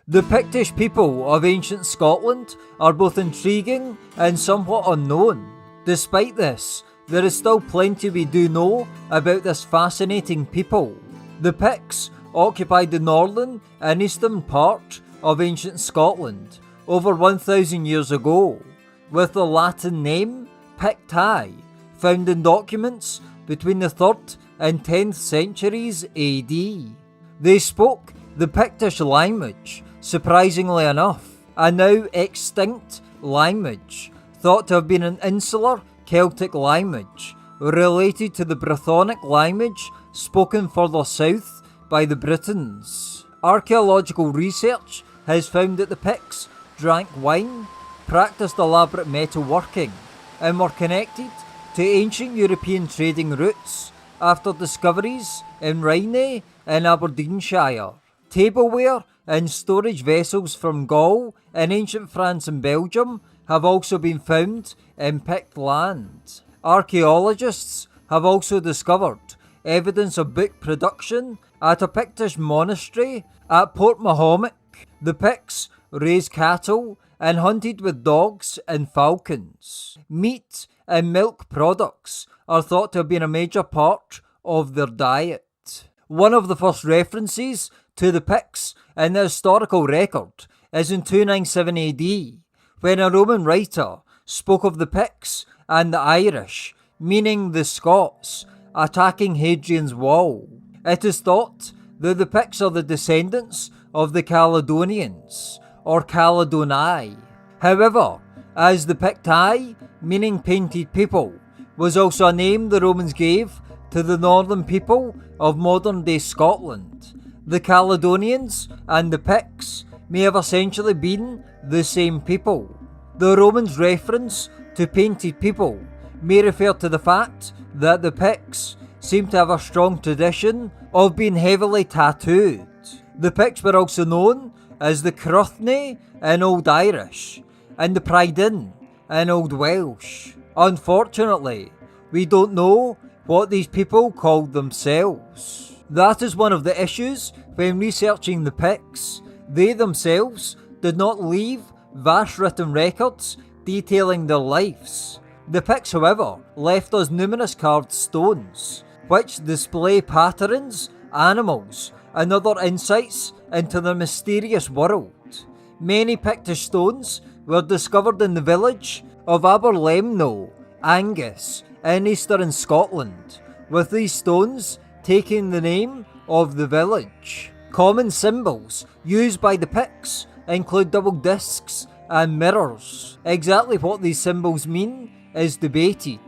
The Pictish people of ancient Scotland are both intriguing and somewhat unknown. Despite this, there is still plenty we do know about this fascinating people. The Picts occupied the northern and eastern part of ancient Scotland over 1,000 years ago, with the Latin name Picti, found in documents between the 3rd and 10th centuries AD. They spoke the Pictish language, surprisingly enough, a now extinct language, thought to have been an insular Celtic language, related to the Brittonic language spoken further south by the Britons. Archaeological research has found that the Picts drank wine, practised elaborate metalworking, and were connected to ancient European trading routes after discoveries in Rhynie and Aberdeenshire. Tableware and storage vessels from Gaul in ancient France and Belgium have also been found in Pictland. Archaeologists have also discovered evidence of book production at a Pictish monastery at Port Mahomet. The Picts raised cattle and hunted with dogs and falcons. Meat and milk products are thought to have been a major part of their diet. One of the first references to the Picts in the historical record is in 297 AD, when a Roman writer spoke of the Picts and the Irish, meaning the Scots, attacking Hadrian's wall. It is thought that the Picts are the descendants of the Caledonians, or Caledonii. However, as the Picti, meaning painted people, was also a name the Romans gave to the northern people of modern-day Scotland, the Caledonians and the Picts may have essentially been the same people. The Romans' reference to painted people may refer to the fact that the Picts seem to have a strong tradition of being heavily tattooed. The Picts were also known as the Cruithni in Old Irish and the Prydyn in Old Welsh. Unfortunately, we don't know what these people called themselves. That is one of the issues when researching the Picts. They themselves did not leave vast written records detailing their lives. The Picts, however, left us numerous carved stones, which display patterns, animals, and other insights into their mysterious world. Many Pictish stones were discovered in the village of Aberlemno, Angus, in eastern Scotland, with these stones taking the name of the village. Common symbols used by the Picts include double discs and mirrors. Exactly what these symbols mean is debated.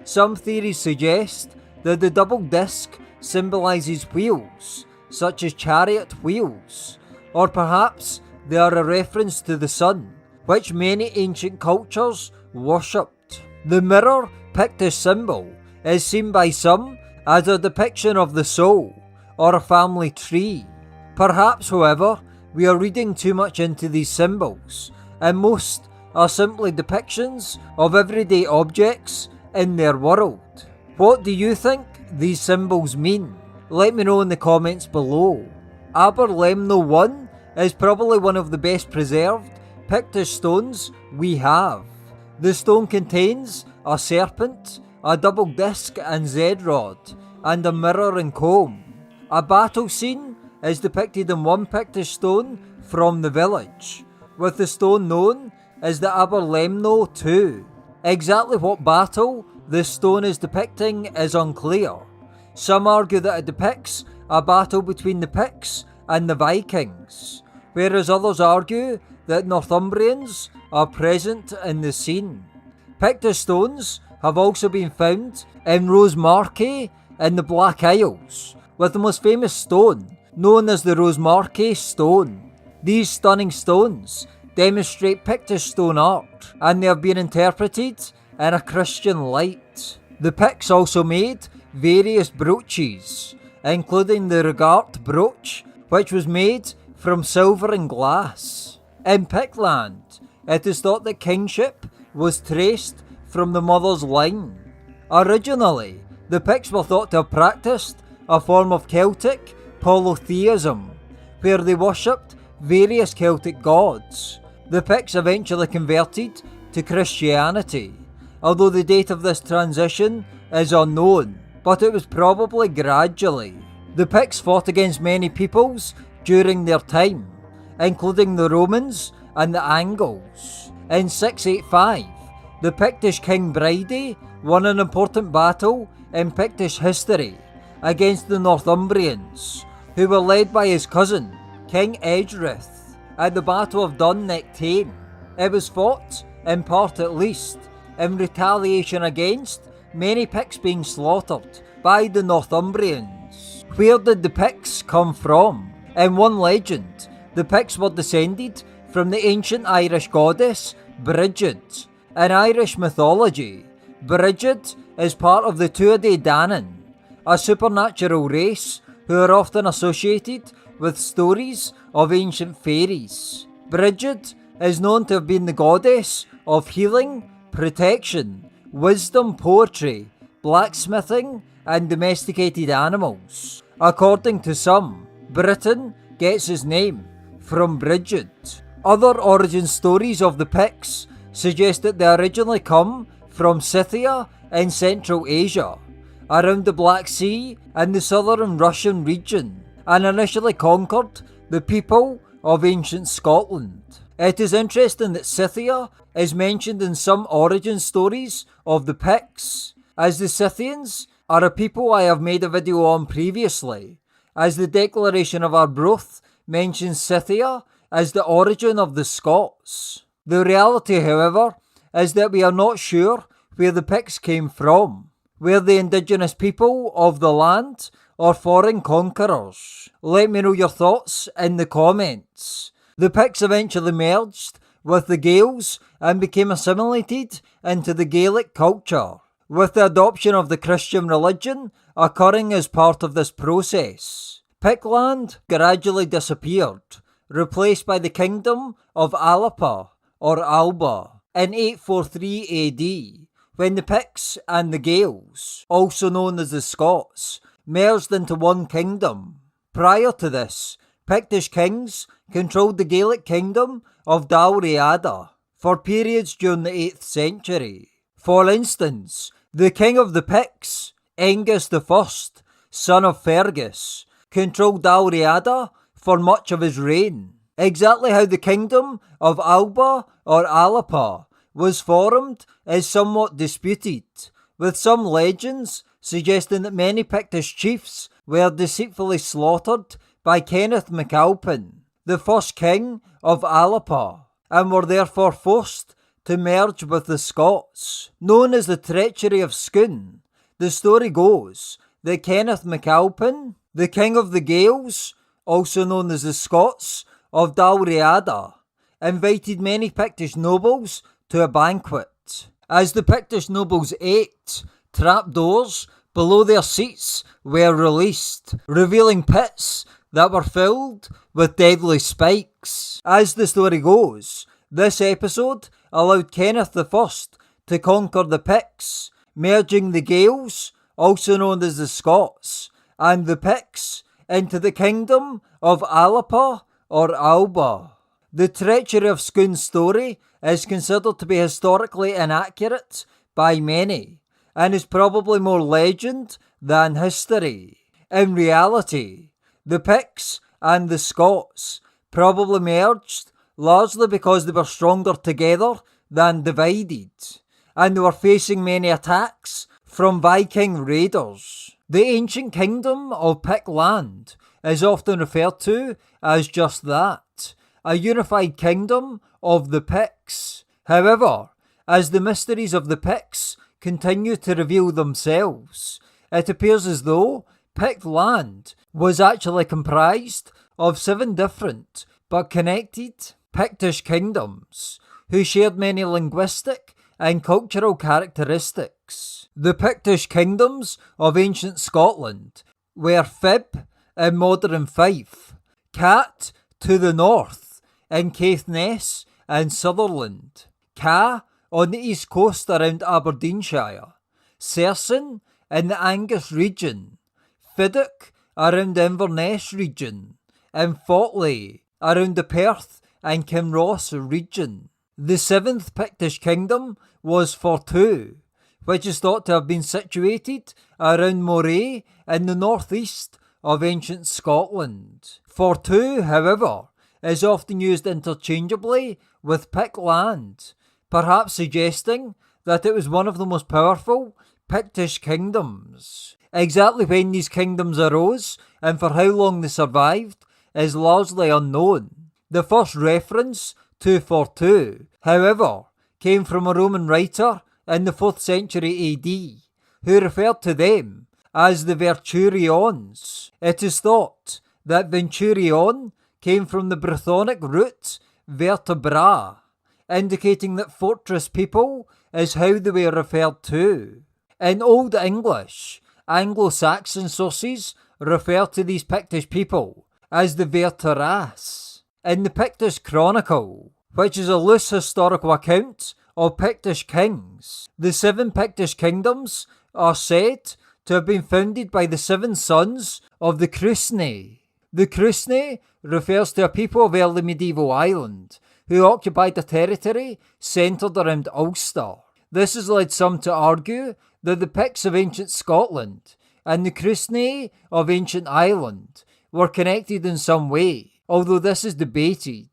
Some theories suggest that the double disc symbolises wheels, such as chariot wheels, or perhaps they are a reference to the sun, which many ancient cultures worshipped. The mirror Pictish symbol is seen by some as a depiction of the soul, or a family tree. Perhaps, however, we are reading too much into these symbols, and most are simply depictions of everyday objects in their world. What do you think these symbols mean? Let me know in the comments below. Aberlemno 1 is probably one of the best preserved Pictish stones we have. The stone contains a serpent, a double disc and Z-rod, and a mirror and comb. A battle scene is depicted in one Pictish stone from the village, with the stone known as the Aberlemno 2. Exactly what battle this stone is depicting is unclear. Some argue that it depicts a battle between the Picts and the Vikings, whereas others argue that Northumbrians are present in the scene. Pictish stones have also been found in Rosemarkie in the Black Isles, with the most famous stone known as the Rosemarkie stone. These stunning stones demonstrate Pictish stone art, and they have been interpreted in a Christian light. The Picts also made various brooches, including the Regart brooch, which was made from silver and glass. In Pictland, it is thought that kingship was traced from the mother's line. Originally, the Picts were thought to have practised a form of Celtic polytheism, where they worshipped various Celtic gods. The Picts eventually converted to Christianity, although the date of this transition is unknown, but it was probably gradually. The Picts fought against many peoples during their time, including the Romans and the Angles. In 685, the Pictish king Rhynie won an important battle in Pictish history against the Northumbrians, who were led by his cousin, King Edrith, at the Battle of Dun-Nectane. It was fought, in part at least, in retaliation against many Picts being slaughtered by the Northumbrians. Where did the Picts come from? In one legend, the Picts were descended from the ancient Irish goddess Brigid. In Irish mythology, Brigid is part of the Tuatha Dé Danann, a supernatural race who are often associated with stories of ancient fairies. Brigid is known to have been the goddess of healing, protection, wisdom, poetry, blacksmithing, and domesticated animals. According to some, Britain gets its name from Brigid. Other origin stories of the Picts suggest that they originally come from Scythia in Central Asia, around the Black Sea and the southern Russian region, and initially conquered the people of ancient Scotland. It is interesting that Scythia is mentioned in some origin stories of the Picts, as the Scythians are a people I have made a video on previously, as the Declaration of Arbroath mentions Scythia as the origin of the Scots. The reality, however, is that we are not sure where the Picts came from. Were they indigenous people of the land or foreign conquerors? Let me know your thoughts in the comments. The Picts eventually merged with the Gaels and became assimilated into the Gaelic culture, with the adoption of the Christian religion occurring as part of this process. Pictland gradually disappeared, replaced by the Kingdom of Alapa or Alba in 843 AD, when the Picts and the Gaels, also known as the Scots, merged into one kingdom. Prior to this, Pictish kings controlled the Gaelic kingdom of Dalriada for periods during the 8th century. For instance, the king of the Picts, Angus I, son of Fergus, controlled Dalriada for much of his reign. Exactly how the kingdom of Alba or Alapa was formed is somewhat disputed, with some legends suggesting that many Pictish chiefs were deceitfully slaughtered by Kenneth MacAlpin, the first king of Alapa, and were therefore forced to merge with the Scots. Known as the treachery of Scone, the story goes that Kenneth MacAlpin, the king of the Gaels, also known as the Scots of Dalriada, invited many Pictish nobles to a banquet. As the Pictish nobles ate, trapdoors below their seats were released, revealing pits that were filled with deadly spikes. As the story goes, this episode allowed Kenneth I to conquer the Picts, merging the Gaels, also known as the Scots, and the Picts into the kingdom of Alapa or Alba. The treachery of Scone's story is considered to be historically inaccurate by many, and is probably more legend than history. In reality, the Picts and the Scots probably merged largely because they were stronger together than divided, and they were facing many attacks from Viking raiders. The ancient kingdom of Pictland is often referred to as just that, a unified kingdom of the Picts. However, as the mysteries of the Picts continue to reveal themselves, it appears as though Pictland was actually comprised of 7 different but connected Pictish kingdoms who shared many linguistic and cultural characteristics. The Pictish kingdoms of ancient Scotland were Fib in modern Fife, Cat to the north in Caithness and Sutherland, Ca on the east coast around Aberdeenshire, Serson in the Angus region, Fiddoch around Inverness region, and Fotley around the Perth and Kinross region. The 7th Pictish kingdom was Forteux, which is thought to have been situated around Moray in the northeast of ancient Scotland. Forteux, however, is often used interchangeably with Pictland, perhaps suggesting that it was one of the most powerful Pictish kingdoms. Exactly when these kingdoms arose and for how long they survived is largely unknown. The first reference to Forteux, however, came from a Roman writer in the 4th century AD, who referred to them as the Verturions. It is thought that Venturion came from the Brittonic root vertebra, indicating that fortress people is how they were referred to. In Old English, Anglo-Saxon sources refer to these Pictish people as the Verteras. In the Pictish Chronicle, which is a loose historical account of Pictish kings, the 7 Pictish kingdoms are said to have been founded by the 7 sons of the Cruithni. The Cruithni refers to a people of early medieval Ireland who occupied a territory centred around Ulster. This has led some to argue that the Picts of ancient Scotland and the Cruithni of ancient Ireland were connected in some way, although this is debated.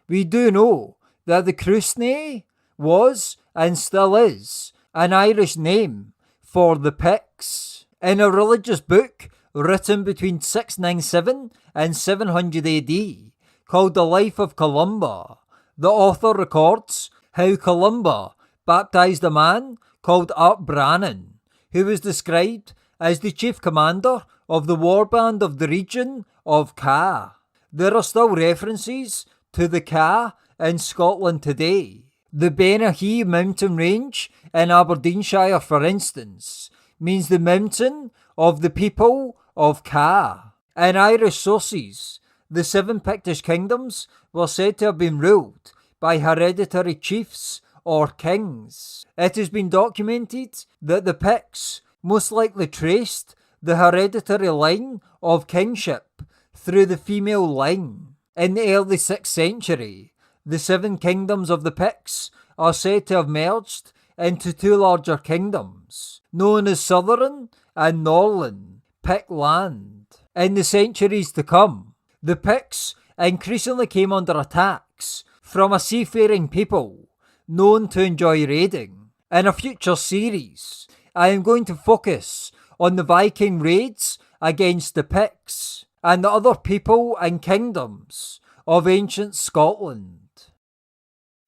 We do know that the Cruithni was, and still is, an Irish name for the Picts. In a religious book written between 697 and 700 AD, called The Life of Columba, the author records how Columba baptised a man called Brannan, who was described as the chief commander of the warband of the region of Ca. There are still references to the Ca in Scotland today. The Benahee mountain range in Aberdeenshire, for instance, means the mountain of the people of Ca. In Irish sources, the 7 Pictish kingdoms were said to have been ruled by hereditary chiefs or kings. It has been documented that the Picts most likely traced the hereditary line of kingship through the female line. In the early 6th century, the 7 kingdoms of the Picts are said to have merged into 2 larger kingdoms, known as Southern and Northern Pictland. In the centuries to come, the Picts increasingly came under attacks from a seafaring people known to enjoy raiding. In a future series, I am going to focus on the Viking raids against the Picts and the other people and kingdoms of ancient Scotland.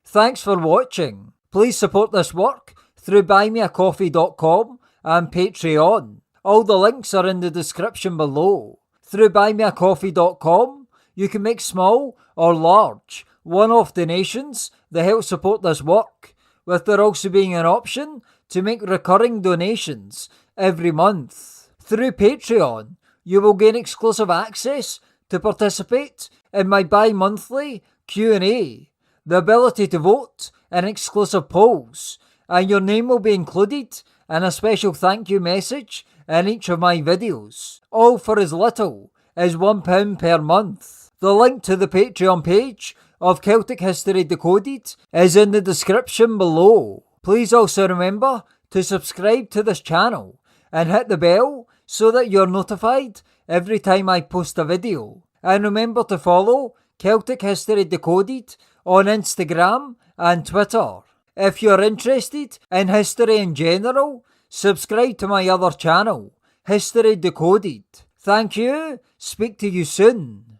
Thanks for watching. Please support this work through buymeacoffee.com and Patreon. All the links are in the description below. Through buymeacoffee.com, you can make small or large one-off donations that help support this work, with there also being an option to make recurring donations every month. Through Patreon, you will gain exclusive access to participate in my bi-monthly Q&A, the ability to vote in exclusive polls, and your name will be included in a special thank you message in each of my videos, all for as little as £1 per month. The link to the Patreon page of Celtic History Decoded is in the description below. Please also remember to subscribe to this channel and hit the bell so that you're notified every time I post a video. And remember to follow Celtic History Decoded on Instagram and Twitter. If you're interested in history in general, subscribe to my other channel, History Decoded. Thank you, speak to you soon.